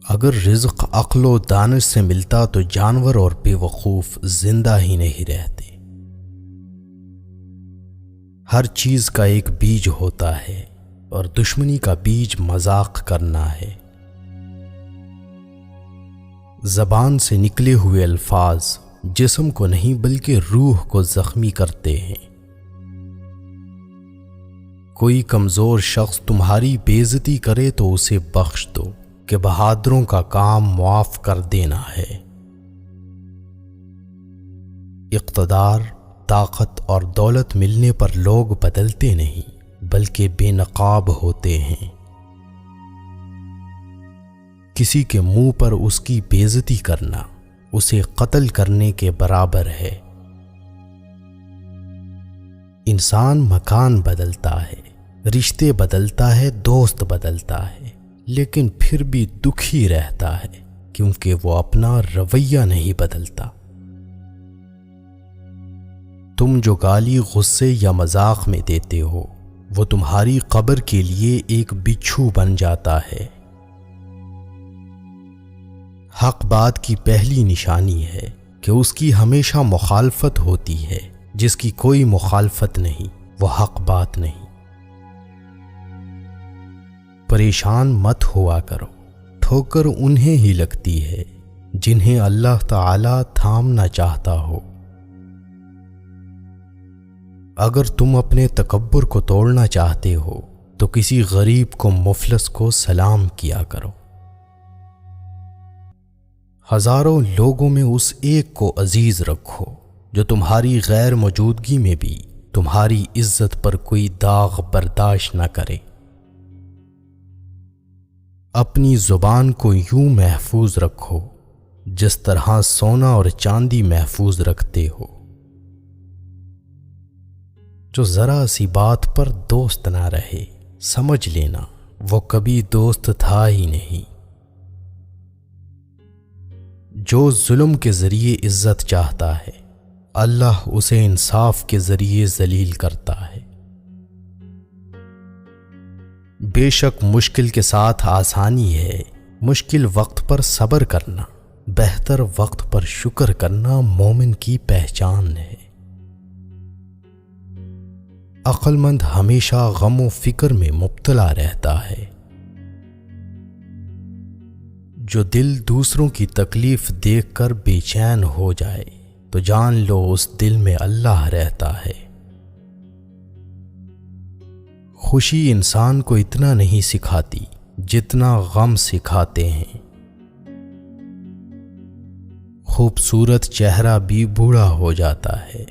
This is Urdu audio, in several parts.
اگر رزق عقل و دانش سے ملتا تو جانور اور بے وقوف زندہ ہی نہیں رہتے۔ ہر چیز کا ایک بیج ہوتا ہے اور دشمنی کا بیج مذاق کرنا ہے۔ زبان سے نکلے ہوئے الفاظ جسم کو نہیں بلکہ روح کو زخمی کرتے ہیں۔ کوئی کمزور شخص تمہاری بے عزتی کرے تو اسے بخش دو کہ بہادروں کا کام معاف کر دینا ہے۔ اقتدار، طاقت اور دولت ملنے پر لوگ بدلتے نہیں بلکہ بے نقاب ہوتے ہیں۔ کسی کے منہ پر اس کی بے عزتی کرنا اسے قتل کرنے کے برابر ہے۔ انسان مکان بدلتا ہے، رشتے بدلتا ہے، دوست بدلتا ہے، لیکن پھر بھی دکھی رہتا ہے کیونکہ وہ اپنا رویہ نہیں بدلتا۔ تم جو گالی غصے یا مذاق میں دیتے ہو وہ تمہاری قبر کے لیے ایک بچھو بن جاتا ہے۔ حق بات کی پہلی نشانی ہے کہ اس کی ہمیشہ مخالفت ہوتی ہے، جس کی کوئی مخالفت نہیں وہ حق بات نہیں۔ پریشان مت ہوا کرو، ٹھوکر انہیں ہی لگتی ہے جنہیں اللہ تعالی تھامنا چاہتا ہو۔ اگر تم اپنے تکبر کو توڑنا چاہتے ہو تو کسی غریب کو مفلس کو سلام کیا کرو۔ ہزاروں لوگوں میں اس ایک کو عزیز رکھو جو تمہاری غیر موجودگی میں بھی تمہاری عزت پر کوئی داغ برداشت نہ کرے۔ اپنی زبان کو یوں محفوظ رکھو جس طرح سونا اور چاندی محفوظ رکھتے ہو۔ جو ذرا سی بات پر دوست نہ رہے سمجھ لینا وہ کبھی دوست تھا ہی نہیں۔ جو ظلم کے ذریعے عزت چاہتا ہے اللہ اسے انصاف کے ذریعے ذلیل کرتا ہے۔ بے شک مشکل کے ساتھ آسانی ہے، مشکل وقت پر صبر کرنا، بہتر وقت پر شکر کرنا مومن کی پہچان ہے۔ عقل مند ہمیشہ غم و فکر میں مبتلا رہتا ہے۔ جو دل دوسروں کی تکلیف دیکھ کر بے چین ہو جائے تو جان لو اس دل میں اللہ رہتا ہے۔ خوشی انسان کو اتنا نہیں سکھاتی جتنا غم سکھاتے ہیں۔ خوبصورت چہرہ بھی بوڑھا ہو جاتا ہے،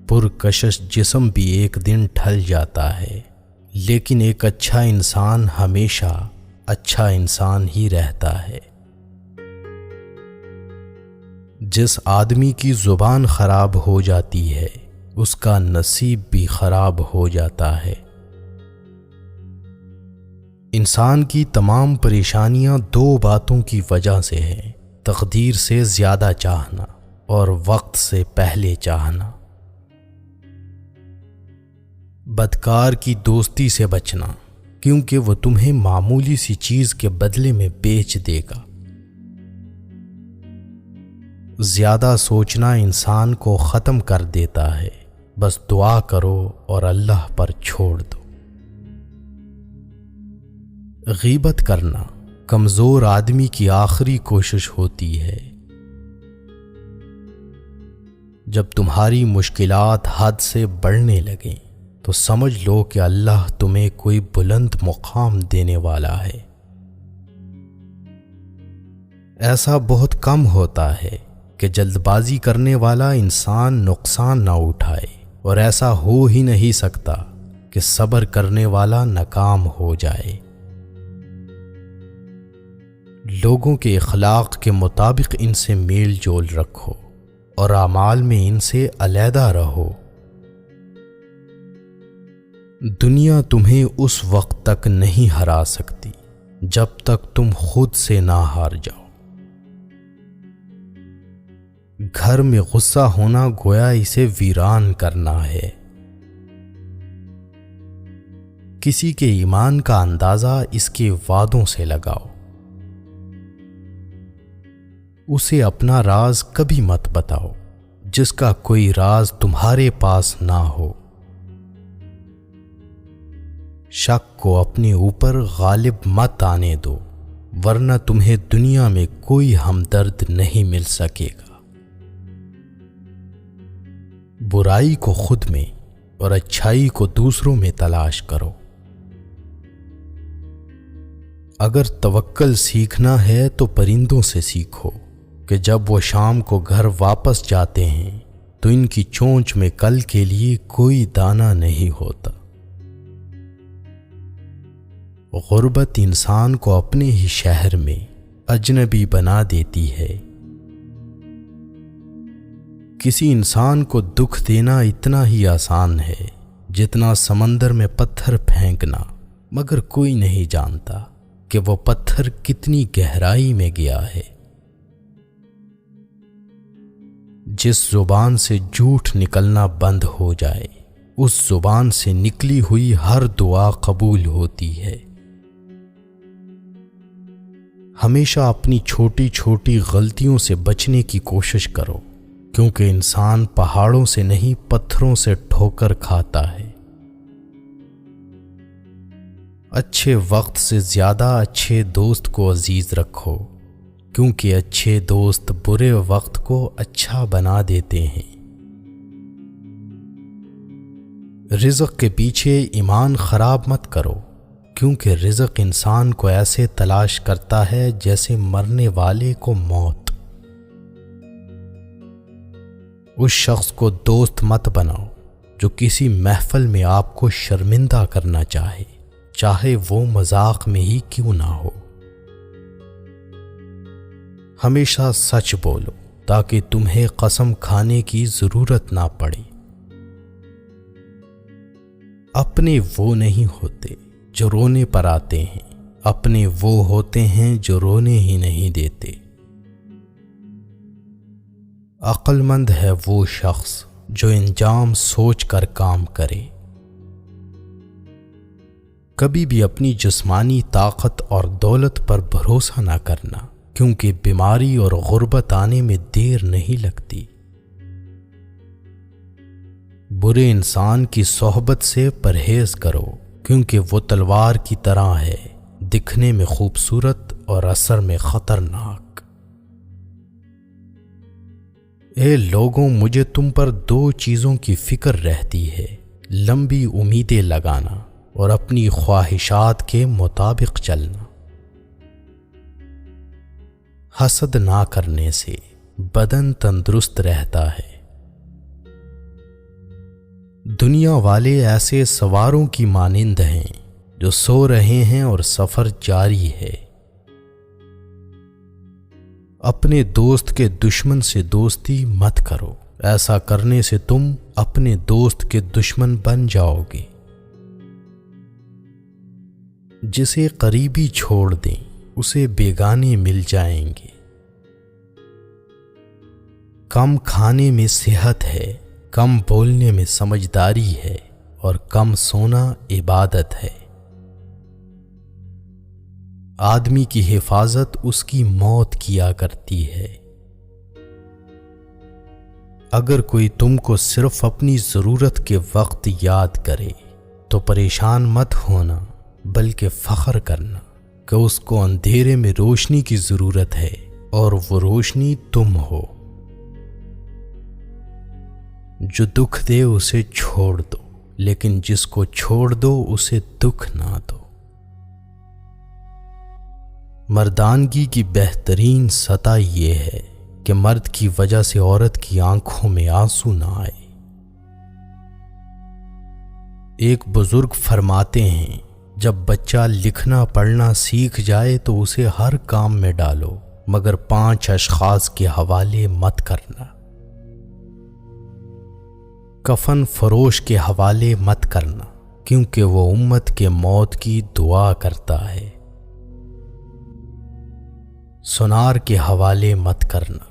پرکشش جسم بھی ایک دن ڈھل جاتا ہے، لیکن ایک اچھا انسان ہمیشہ اچھا انسان ہی رہتا ہے۔ جس آدمی کی زبان خراب ہو جاتی ہے اس کا نصیب بھی خراب ہو جاتا ہے۔ انسان کی تمام پریشانیاں دو باتوں کی وجہ سے ہیں، تقدیر سے زیادہ چاہنا اور وقت سے پہلے چاہنا۔ بدکار کی دوستی سے بچنا کیونکہ وہ تمہیں معمولی سی چیز کے بدلے میں بیچ دے گا۔ زیادہ سوچنا انسان کو ختم کر دیتا ہے، بس دعا کرو اور اللہ پر چھوڑ دو۔ غیبت کرنا کمزور آدمی کی آخری کوشش ہوتی ہے۔ جب تمہاری مشکلات حد سے بڑھنے لگیں تو سمجھ لو کہ اللہ تمہیں کوئی بلند مقام دینے والا ہے۔ ایسا بہت کم ہوتا ہے کہ جلد بازی کرنے والا انسان نقصان نہ اٹھائے، اور ایسا ہو ہی نہیں سکتا کہ صبر کرنے والا ناکام ہو جائے۔ لوگوں کے اخلاق کے مطابق ان سے میل جول رکھو اور اعمال میں ان سے علیحدہ رہو۔ دنیا تمہیں اس وقت تک نہیں ہرا سکتی جب تک تم خود سے نہ ہار جاؤ۔ گھر میں غصہ ہونا گویا اسے ویران کرنا ہے۔ کسی کے ایمان کا اندازہ اس کے وعدوں سے لگاؤ۔ اسے اپنا راز کبھی مت بتاؤ جس کا کوئی راز تمہارے پاس نہ ہو۔ شک کو اپنے اوپر غالب مت آنے دو، ورنہ تمہیں دنیا میں کوئی ہمدرد نہیں مل سکے گا۔ برائی کو خود میں اور اچھائی کو دوسروں میں تلاش کرو۔ اگر توکل سیکھنا ہے تو پرندوں سے سیکھو کہ جب وہ شام کو گھر واپس جاتے ہیں تو ان کی چونچ میں کل کے لیے کوئی دانہ نہیں ہوتا۔ غربت انسان کو اپنے ہی شہر میں اجنبی بنا دیتی ہے۔ کسی انسان کو دکھ دینا اتنا ہی آسان ہے جتنا سمندر میں پتھر پھینکنا، مگر کوئی نہیں جانتا کہ وہ پتھر کتنی گہرائی میں گیا ہے۔ جس زبان سے جھوٹ نکلنا بند ہو جائے، اس زبان سے نکلی ہوئی ہر دعا قبول ہوتی ہے۔ ہمیشہ اپنی چھوٹی چھوٹی غلطیوں سے بچنے کی کوشش کرو، کیونکہ انسان پہاڑوں سے نہیں پتھروں سے ٹھوکر کھاتا ہے۔ اچھے وقت سے زیادہ اچھے دوست کو عزیز رکھو، کیونکہ اچھے دوست برے وقت کو اچھا بنا دیتے ہیں۔ رزق کے پیچھے ایمان خراب مت کرو، کیونکہ رزق انسان کو ایسے تلاش کرتا ہے جیسے مرنے والے کو موت۔ اس شخص کو دوست مت بناؤ جو کسی محفل میں آپ کو شرمندہ کرنا چاہے وہ مذاق میں ہی کیوں نہ ہو۔ ہمیشہ سچ بولو تاکہ تمہیں قسم کھانے کی ضرورت نہ پڑے۔ اپنے وہ نہیں ہوتے جو رونے پر آتے ہیں، اپنے وہ ہوتے ہیں جو رونے ہی نہیں دیتے۔ عقل مند ہے وہ شخص جو انجام سوچ کر کام کرے۔ کبھی بھی اپنی جسمانی طاقت اور دولت پر بھروسہ نہ کرنا، کیونکہ بیماری اور غربت آنے میں دیر نہیں لگتی۔ برے انسان کی صحبت سے پرہیز کرو، کیونکہ وہ تلوار کی طرح ہے، دکھنے میں خوبصورت اور اثر میں خطرناک۔ اے لوگوں، مجھے تم پر دو چیزوں کی فکر رہتی ہے، لمبی امیدیں لگانا اور اپنی خواہشات کے مطابق چلنا۔ حسد نہ کرنے سے بدن تندرست رہتا ہے۔ دنیا والے ایسے سواروں کی مانند ہیں جو سو رہے ہیں اور سفر جاری ہے۔ اپنے دوست کے دشمن سے دوستی مت کرو، ایسا کرنے سے تم اپنے دوست کے دشمن بن جاؤ گے۔ جسے قریبی چھوڑ دیں اسے بیگانے مل جائیں گے۔ کم کھانے میں صحت ہے، کم بولنے میں سمجھداری ہے، اور کم سونا عبادت ہے۔ آدمی کی حفاظت اس کی موت کیا کرتی ہے۔ اگر کوئی تم کو صرف اپنی ضرورت کے وقت یاد کرے تو پریشان مت ہونا، بلکہ فخر کرنا کہ اس کو اندھیرے میں روشنی کی ضرورت ہے اور وہ روشنی تم ہو۔ جو دکھ دے اسے چھوڑ دو، لیکن جس کو چھوڑ دو اسے دکھ نہ دو۔ مردانگی کی بہترین سطح یہ ہے کہ مرد کی وجہ سے عورت کی آنکھوں میں آنسو نہ آئے۔ ایک بزرگ فرماتے ہیں، جب بچہ لکھنا پڑھنا سیکھ جائے تو اسے ہر کام میں ڈالو، مگر 5 اشخاص کے حوالے مت کرنا۔ کفن فروش کے حوالے مت کرنا، کیونکہ وہ امت کے موت کی دعا کرتا ہے۔ سنار کے حوالے مت کرنا،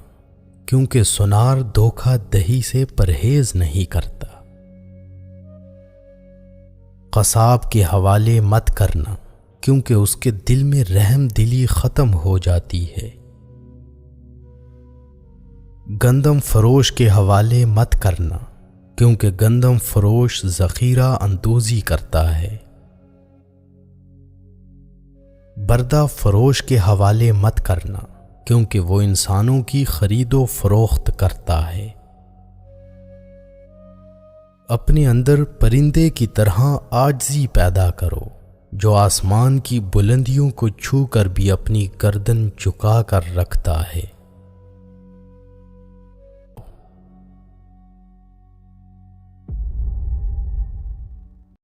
کیونکہ سنار دھوکہ دہی سے پرہیز نہیں کرتا۔ قصاب کے حوالے مت کرنا، کیونکہ اس کے دل میں رحم دلی ختم ہو جاتی ہے۔ گندم فروش کے حوالے مت کرنا، کیونکہ گندم فروش ذخیرہ اندوزی کرتا ہے۔ بردہ فروش کے حوالے مت کرنا، کیونکہ وہ انسانوں کی خرید و فروخت کرتا ہے۔ اپنے اندر پرندے کی طرح عاجزی پیدا کرو، جو آسمان کی بلندیوں کو چھو کر بھی اپنی گردن جھکا کر رکھتا ہے۔